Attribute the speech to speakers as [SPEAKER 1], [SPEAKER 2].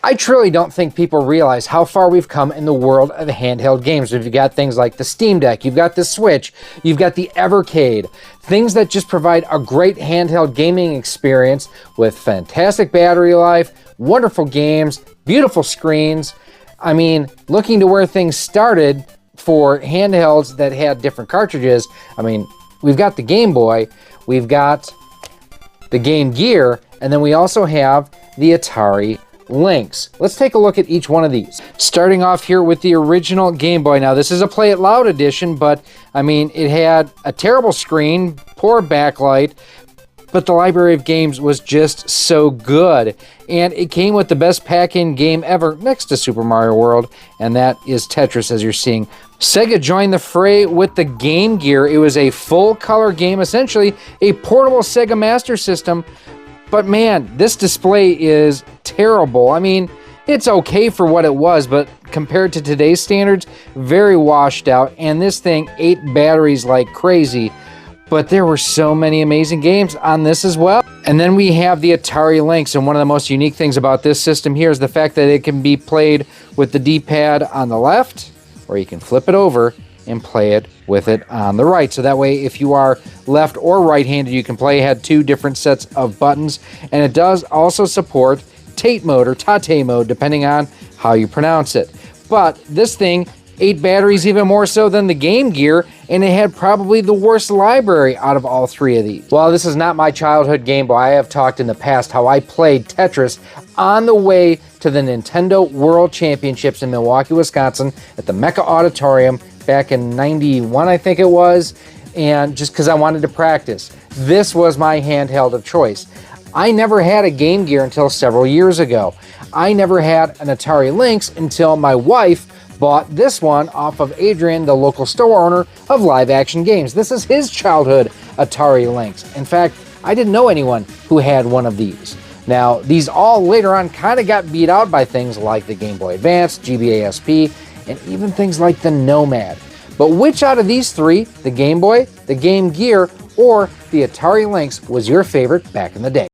[SPEAKER 1] I truly don't think people realize how far we've come in the world of handheld games. You've got things like the SteamDeck, you've got the Switch, you've got the Evercade, things that just provide a great handheld gaming experience with fantastic battery life, wonderful games, beautiful screens. I mean, looking to where things started for handhelds that had different cartridges, I mean, we've got the Game Boy, we've got the Game Gear, and then we also have the Atari Links. Let's take a look at each one of these. Starting off here with the original Game Boy. Now, this is a Play It Loud edition, but I mean, it had a terrible screen, poor backlight, but the library of games was just so good. And it came with the best pack-in game ever next to Super Mario World, and that is Tetris, as you're seeing. Sega joined the fray with the Game Gear. It was a full-color game, essentially a portable Sega Master System. But man, this display is terrible. I mean, it's okay for what it was, but compared to today's standards, very washed out. And this thing ate batteries like crazy. But there were so many amazing games on this as well. And then we have the Atari Links, and one of the most unique things about this system here is the fact that it can be played with the D-pad on the left, or you can flip it over and play it with it on the right. So that way, if you are left or right-handed, you can play. It had two different sets of buttons, and it does also support Tate mode or Tate mode, depending on how you pronounce it. But this thing ate batteries even more so than the Game Gear, and it had probably the worst library out of all three of these. While this is not my childhood Game Boy, I have talked in the past how I played Tetris on the way to the Nintendo World Championships in Milwaukee, Wisconsin at the Mecca Auditorium back in '91, I think it was, and just because I wanted to practice. This was my handheld of choice. I never had a Game Gear until several years ago. I never had an Atari Lynx until my wife bought this one off of Adrian, the local store owner of Live Action Games. This is his childhood Atari Lynx. In fact, I didn't know anyone who had one of these. Now, these all later on kind of got beat out by things like the Game Boy Advance, GBA SP, and even things like the Nomad. But which out of these three, the Game Boy, the Game Gear, or the Atari Lynx, was your favorite back in the day?